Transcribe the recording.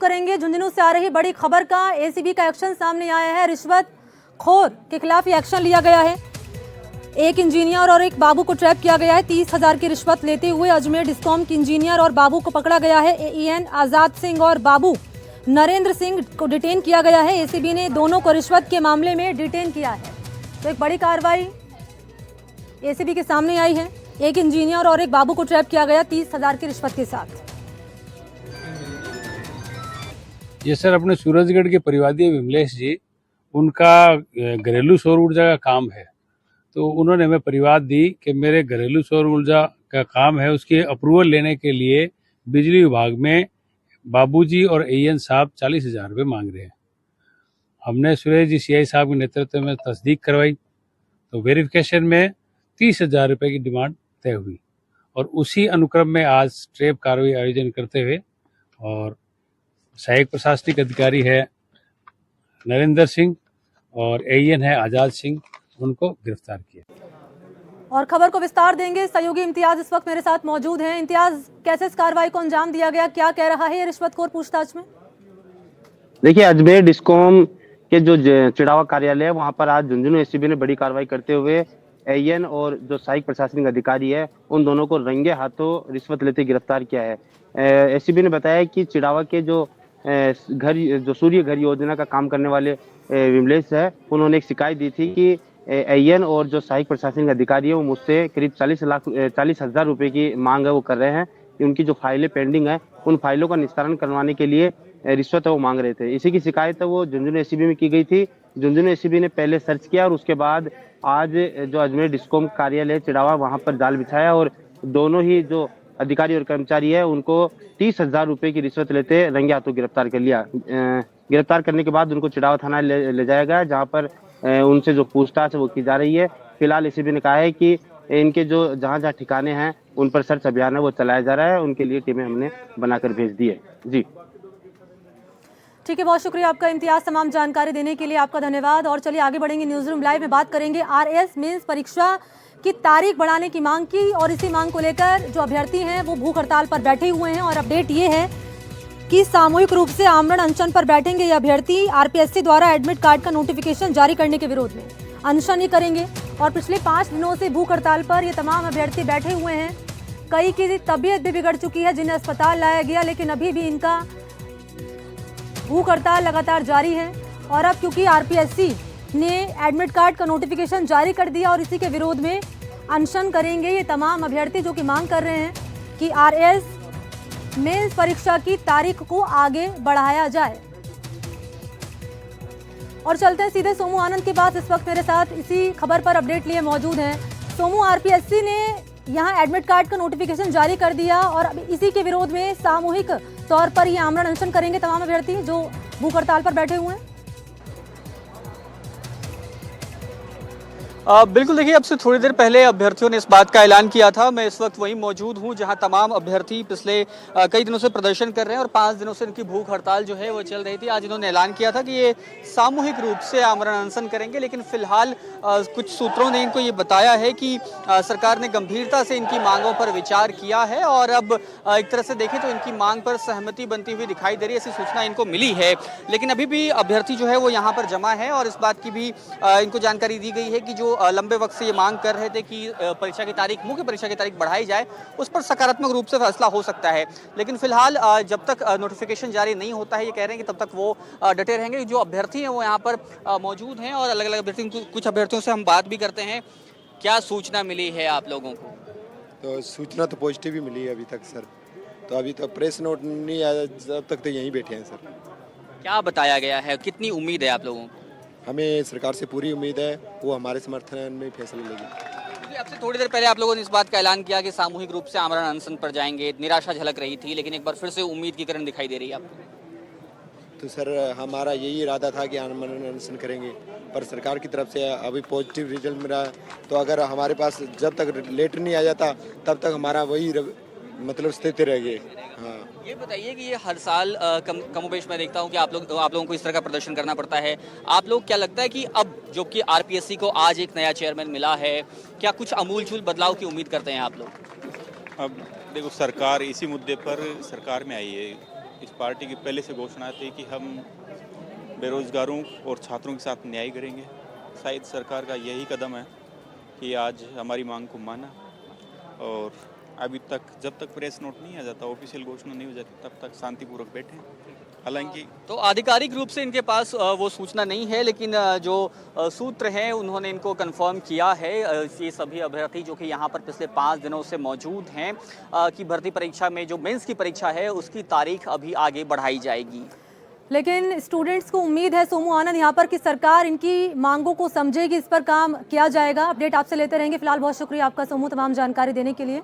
करेंगे झुंझुनू से आ रही बड़ी खबर का। एसीबी का एक्शन सामने आया है। रिश्वत खोर के खिलाफ ये एक्शन लिया गया है। एक इंजीनियर और एक बाबू को ट्रैप किया गया है। 30,000 की रिश्वत लेते हुए अजमेर डिस्कॉम के इंजीनियर और बाबू को पकड़ा गया है। एईएन आजाद सिंह और बाबू नरेंद्र सिंह को डिटेन किया गया है। एसीबी ने दोनों को रिश्वत के मामले में डिटेन किया है। तो एक बड़ी कार्रवाई एसीबी के सामने आई है। एक इंजीनियर और एक बाबू को ट्रैप किया गया 30,000 की रिश्वत के साथ। ये सर अपने सूरजगढ़ के परिवादी विमलेश जी, उनका घरेलू सौर ऊर्जा का काम है। तो उन्होंने हमें परिवाद दी कि मेरे घरेलू सौर ऊर्जा का काम है, उसके अप्रूवल लेने के लिए बिजली विभाग में बाबूजी और एएन साहब 40,000 रुपये मांग रहे हैं। हमने सुरेश जी सीआई साहब के नेतृत्व में तस्दीक करवाई तो वेरिफिकेशन में 30,000 रुपये की डिमांड तय हुई और उसी अनुक्रम में आज ट्रेप कार्रवाई आयोजन करते हुए और सहायक प्रशासनिक अधिकारी है नरेंद्र सिंह और एईएन है आजाद सिंह, उनको गिरफ्तार किया। और खबर को विस्तार देंगे सहयोगी इम्तियाज इस वक्त मेरे साथ मौजूद हैं। इम्तियाज, कैसे इस कार्रवाई को अंजाम दिया गया, क्या कह रहा है ये रिश्वतखोर पूछताछ में? देखिए, अजमेर डिस्कॉम के जो चिड़ावा कार्यालय है वहां पर आज झुंझुनू एसीबी ने बड़ी कार्रवाई करते हुए एईएन और जो सहायक प्रशासनिक अधिकारी है उन दोनों को रंगे हाथों रिश्वत लेते गिरफ्तार किया है। एसीबी ने बताया कि चिड़ावा के जो सूर्य घर योजना का काम करने वाले विमलेश है, उन्होंने एक शिकायत दी थी कि एईएन और जो सहायक प्रशासनिक अधिकारी है वो मुझसे करीब 40,000 रुपए की मांग है वो कर रहे हैं। उनकी जो फाइलें पेंडिंग है उन फाइलों का निस्तारण करवाने के लिए रिश्वत है वो मांग रहे थे। इसी की शिकायत है वो झुंझुनू एसीबी में की गई थी। झुंझुनू एसीबी ने पहले सर्च किया और उसके बाद आज जो अजमेर डिस्कॉम कार्यालय चिड़ावा वहां पर जाल बिछाया और दोनों ही जो अधिकारी और कर्मचारी है उनको 30,000 रुपए की रिश्वत लेते रंगे हाथों गिरफ्तार कर लिया। गिरफ्तार करने के बाद उनको चिड़ावा थाना ले जाया गया, जहाँ पर उनसे जो पूछताछ है वो की जा रही है। फिलहाल एसीबी ने कहा है कि इनके जो जहाँ ठिकाने हैं उन पर सर्च अभियान है वो चलाया जा रहा है। उनके लिए टीमें हमने बनाकर भेज दी है। जी ठीक है, बहुत शुक्रिया आपका इम्तियाज, तमाम जानकारी देने के लिए आपका धन्यवाद। और चलिए आगे बढ़ेंगे, न्यूज रूम लाइव में बात करेंगे आरएस मेंस परीक्षा की तारीख बढ़ाने की मांग की। और इसी मांग को लेकर जो अभ्यर्थी हैं वो भूख हड़ताल पर बैठे हुए हैं। और अपडेट ये है कि सामूहिक रूप से आमरण अनशन पर बैठेंगे ये अभ्यर्थी। आरपीएससी द्वारा एडमिट कार्ड का नोटिफिकेशन जारी करने के विरोध में अनशन ही करेंगे। और पिछले 5 दिनों से भूख हड़ताल पर ये तमाम अभ्यर्थी बैठे हुए हैं। कई की तबीयत भी बिगड़ चुकी है, जिन्हें अस्पताल लाया गया, लेकिन अभी भी इनका भूख हड़ताल लगातार जारी है। और अब क्योंकि आरपीएससी ने एडमिट कार्ड का नोटिफिकेशन जारी कर दिया और इसी के विरोध में अनशन करेंगे ये तमाम अभ्यर्थी, जो कि मांग कर रहे हैं कि आरएस मेंस परीक्षा की तारीख को आगे बढ़ाया जाए। और चलते हैं सीधे सोमू आनंद के पास, इस वक्त मेरे साथ इसी खबर पर अपडेट लिए मौजूद हैं। सोमू, आरपीएससी ने यहाँ एडमिट कार्ड का नोटिफिकेशन जारी कर दिया और अब इसी के विरोध में सामूहिक तौर पर ये आमरण अनशन करेंगे तमाम अभ्यर्थी जो भूख हड़ताल पर बैठे हुए हैं। बिल्कुल, देखिए, अब से थोड़ी देर पहले अभ्यर्थियों ने इस बात का ऐलान किया था। मैं इस वक्त वहीं मौजूद हूं जहां तमाम अभ्यर्थी पिछले कई दिनों से प्रदर्शन कर रहे हैं और 5 दिनों से इनकी भूख हड़ताल जो है वो चल रही थी। आज इन्होंने ऐलान किया था कि ये सामूहिक रूप से आमरण अनशन करेंगे, लेकिन फिलहाल कुछ सूत्रों ने इनको ये बताया है कि सरकार ने गंभीरता से इनकी मांगों पर विचार किया है और अब एक तरह से देखें तो इनकी मांग पर सहमति बनती हुई दिखाई दे रही है, ऐसी सूचना इनको मिली है। लेकिन अभी भी अभ्यर्थी जो है वो यहाँ पर जमा है और इस बात की भी इनको जानकारी दी गई है कि जो लंबे वक्त से ये मांग कर रहे थे कि परीक्षा की तारीख, मुख्य परीक्षा की तारीख बढ़ाई जाए, उस पर सकारात्मक रूप से फैसला हो सकता है। लेकिन फिलहाल जब तक नोटिफिकेशन जारी नहीं होता है, ये कह रहे हैं कि तब तक वो डटे रहेंगे। जो अभ्यर्थी हैं वो यहाँ पर मौजूद हैं और अलग अलग अभ्यर्थी, कुछ अभ्यर्थियों से हम बात भी करते हैं। क्या सूचना मिली है आप लोगों को? तो सूचना तो पॉजिटिव ही मिली है अभी तक सर। तो अभी तक प्रेस नोट नहीं आया, जब तक तो यहीं बैठे हैं सर। क्या बताया गया है, कितनी उम्मीद है आप लोगों को? हमें सरकार से पूरी उम्मीद है, वो हमारे समर्थन में फैसला लेगी। अब से थोड़ी देर पहले आप लोगों ने इस बात का ऐलान किया कि सामूहिक रूप से आमरण अनशन पर जाएंगे, निराशा झलक रही थी, लेकिन एक बार फिर से उम्मीद की किरण दिखाई दे रही है आपको। तो सर हमारा यही इरादा था कि आमरण अनशन करेंगे, पर सरकार की तरफ से अभी पॉजिटिव रिजल्ट मिला। तो अगर हमारे पास जब तक लेटर नहीं आ जाता तब तक हमारा वही मतलब स्थिति रह गई। हाँ, ये बताइए कि ये हर साल कमोबेश मैं देखता हूँ कि आप लोगों को इस तरह का प्रदर्शन करना पड़ता है। आप लोग क्या लगता है कि अब जो कि आरपीएससी को आज एक नया चेयरमैन मिला है, क्या कुछ अमूलचूल बदलाव की उम्मीद करते हैं आप लोग? अब देखो, सरकार इसी मुद्दे पर सरकार में आई है, इस पार्टी की पहले से घोषणा थी कि हम बेरोजगारों और छात्रों के साथ न्याय करेंगे। शायद सरकार का यही कदम है कि आज हमारी मांग को माना, और अभी तक जब तक प्रेस नोट नहीं आ जाता, ऑफिशियल घोषणा नहीं हो जाती, तब तक शांतिपूर्वक बैठे हैं। हालांकि तो आधिकारिक रूप से इनके पास वो सूचना नहीं है, लेकिन जो सूत्र हैं उन्होंने इनको कंफर्म किया है, ये सभी अभ्यर्थी जो कि यहाँ पर पिछले 5 दिनों से मौजूद हैं, कि भर्ती परीक्षा में जो मेंस की परीक्षा है उसकी तारीख अभी आगे बढ़ाई जाएगी। लेकिन स्टूडेंट्स को उम्मीद है सोमू आनंद यहाँ पर कि सरकार इनकी मांगों को समझेगी, इस पर काम किया जाएगा। अपडेट आपसे लेते रहेंगे। फिलहाल बहुत शुक्रिया आपका सोमू, तमाम जानकारी देने के लिए।